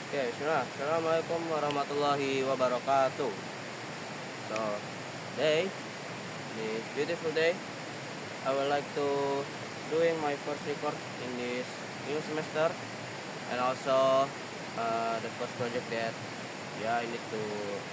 Okay, Bismillah. Assalamualaikum warahmatullahi wabarakatuh. So, today, this beautiful day, I would like to doing my first record in this new semester, and also the first project that I need to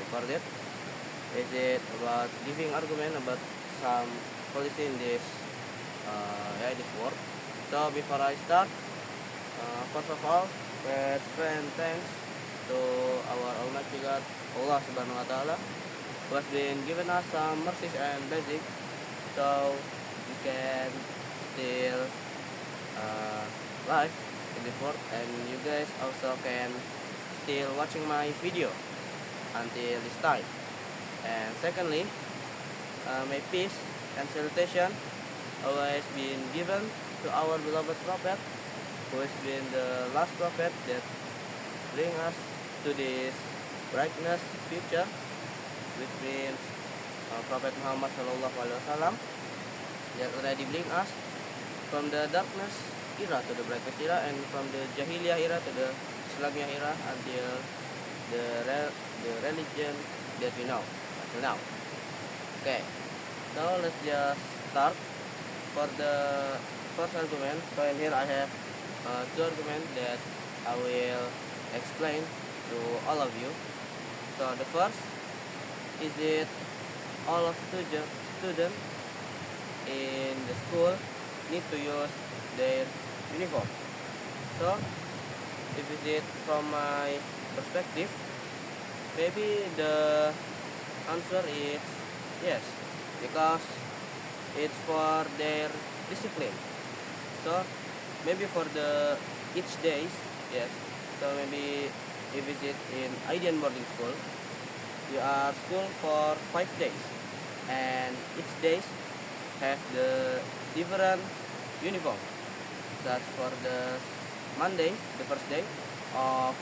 record it. Is it about giving argument about some policy in this this work. So before I start, first of all, let's spend thanks to our Almighty God, Allah Subhanahu wa Taala, who has been given us some mercies and blessings, so we can still uh, live in this world, and you guys also can still watching my video until this time. And secondly, my peace and salutation always been given to our beloved prophet, who has been the last prophet that bring us to this brightness future, which means Prophet Muhammad Sallallahu Alaihi Wasallam that already bring us from the darkness era to the brightness era, and from the Jahiliyah era to the Islamiyah era, until the religion that we know until now. Okay, now let's just start for the first argument. So in here I have two arguments that I will explain to all of you. So the first is it all of students in the school need to use their uniform. So if it is from my perspective, maybe the answer is yes, because it's for their discipline. So maybe for the each days, yes. So maybe if visit in Indian boarding school, you are school for 5 days, and each days have the different uniform. Such for the Monday, the first day of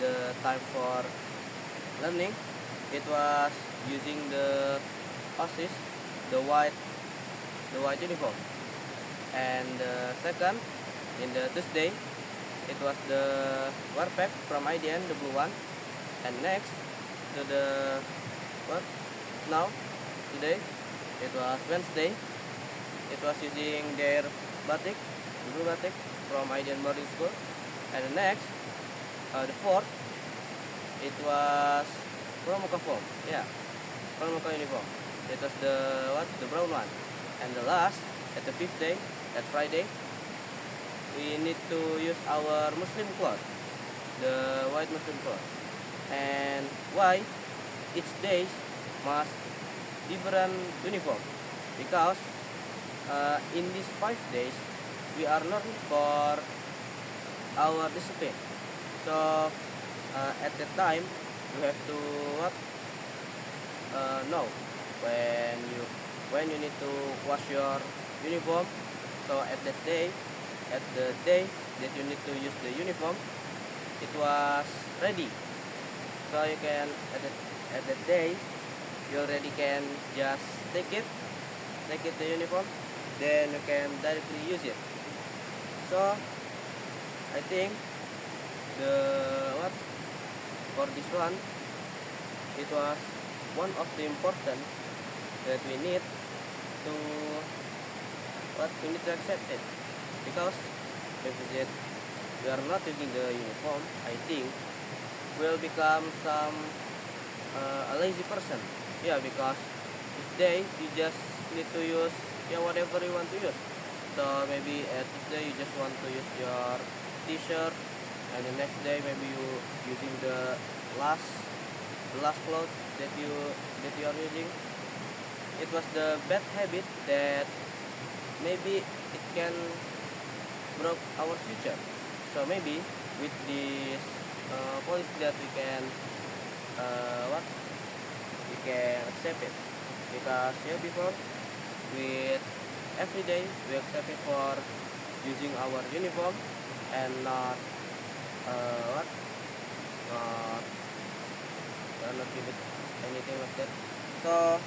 the time for learning, it was using the OSIS, the white uniform. And the second, in the Tuesday, it was the Warpack from IDN, the blue one. And next to the what now today, it was Wednesday, it was using their batik, blue batik from IDN boarding school. And the next, the fourth, it was Pramuka form, Pramuka uniform. It was the brown one. And the last, at the fifth day, at Friday, we need to use our Muslim cloth, the white Muslim cloth. And why each day must different uniform? Because in these 5 days we are learning for our discipline. So at that time you have to know when you need to wash your uniform. So at the day that you need to use the uniform, it was ready. So you can at the day you already can just take it the uniform, then you can directly use it. So I think for this one, it was one of the important that we need to accept it, because if we are not using the uniform, I think will become some a lazy person. Because each day you just need to use whatever you want to use. So maybe at this day you just want to use your t-shirt, and the next day maybe you using the last cloth that you are using. It was the bad habit that maybe it can broke our future. So maybe with this policy that we can accept it, because before with every day we accept it for using our uniform and not not give it anything like that. So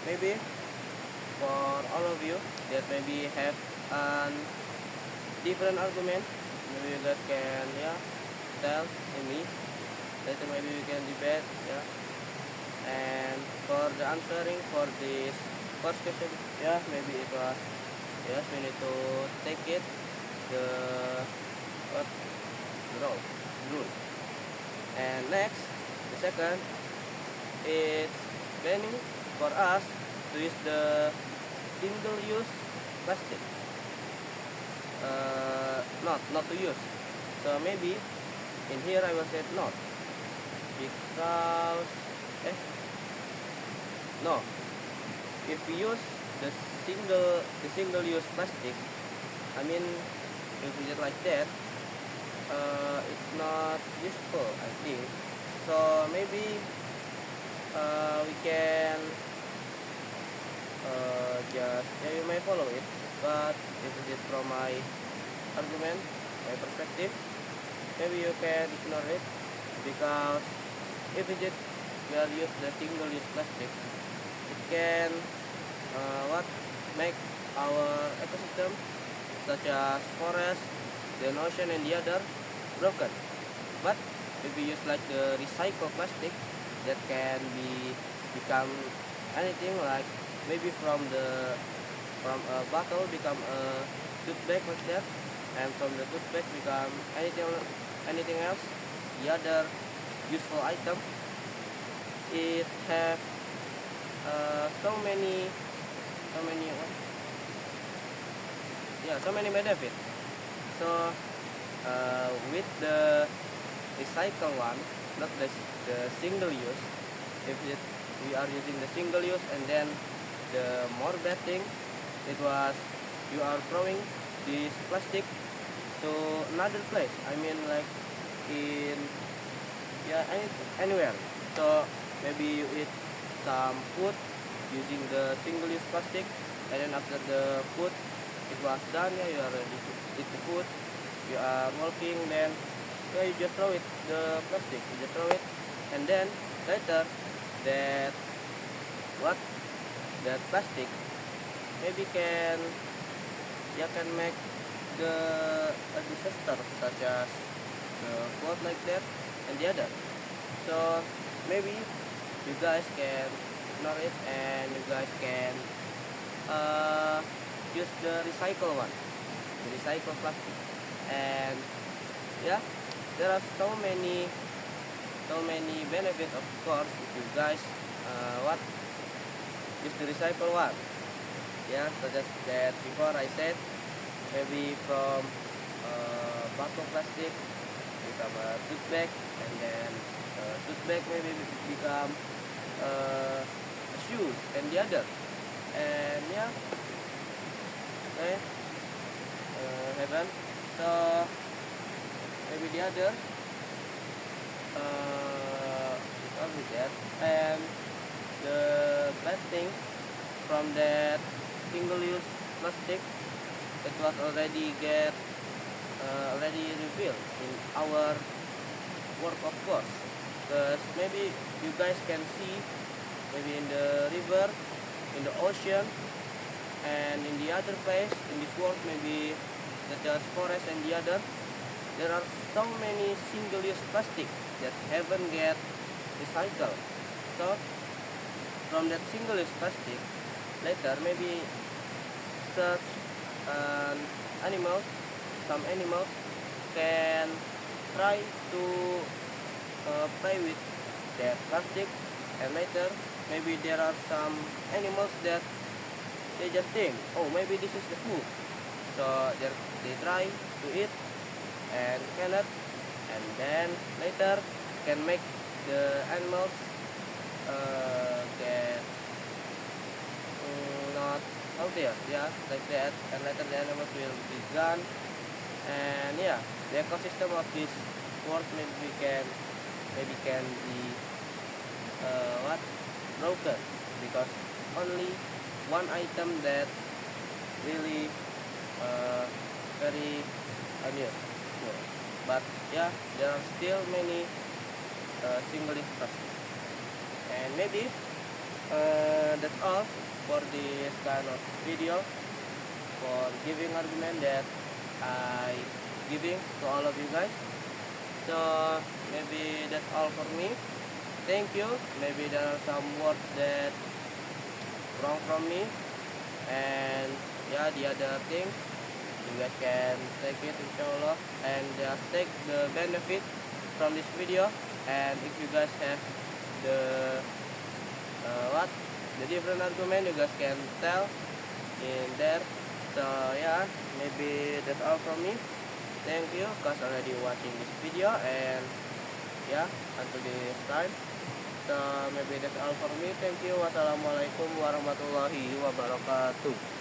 maybe for all of you that maybe have an different argument, maybe you guys can tell me. Later maybe we can debate, yeah. And for the answering for this first question, yeah, maybe it was, yes, we need to take it the what rule. And next, the second, it's planning for us to use the single-use plastic. Not to use. So maybe in here I will say not, because no, if we use the single use plastic, I mean, if we just like that, it's not useful, I think. So maybe we can just, yeah, you may follow it, but if it is from my argument, my perspective, maybe you can ignore it, because if we are use the single use plastic, it can make our ecosystem, such as forest, the ocean, and the other broken. But if we use like the recycled plastic, that can become anything, like maybe from a bottle become a tote bag like that, and from the tote bag become anything else, the other useful item. It have so many benefits. So with the recycle one, not the single use, if we are using the single use, and then the more bad thing, it was you are throwing this plastic to another place, I mean like in anywhere. So maybe you eat some food using the single use plastic, and then after the food it was done, yeah, you are ready to eat the food, you are walking, then you just throw it, the plastic, you just throw it, and then later that plastic maybe can make a disaster, such as the flood like that, and the other. So maybe you guys can ignore it, and you guys can use the recycle one, the recycle plastic. And yeah, there are so many benefits, of course, if you guys use the recycle one. Yeah, such as that before I said, maybe from bottle plastic become a tote bag, and then tote bag maybe become shoes, and the other. And yeah, okay, heaven. So maybe the other with that, and the bad thing from that single-use plastic, it was already revealed in our work, of course, because maybe you guys can see, maybe in the river, in the ocean, and in the other place in this world, maybe such as forest and the other, there are so many single-use plastic that haven't get recycled. So from that single-use plastic, later maybe such some animals can try to play with that plastic, and later maybe there are some animals that they just think, oh, maybe this is the food, so they try to eat and cannot, and then later can make the animals get not healthier, yeah, like that, and later the animals will be gone, and yeah, the ecosystem of this world maybe can be broken, because only one item that really very unuseful. But yeah, there are still many single-use plastic. And maybe that's all for this kind of video, for giving argument that I giving to all of you guys. So maybe that's all for me. Thank you. Maybe there are some words that wrong from me, and yeah, the other things you guys can take it inshallah and just take the benefit from this video. And if you guys have the what the different argument, you guys can tell in there. So yeah, maybe that's all from me. Thank you guys already watching this video, and yeah, until this time. So maybe that's all for me. Thank you. Wassalamualaikum warahmatullahi wabarakatuh.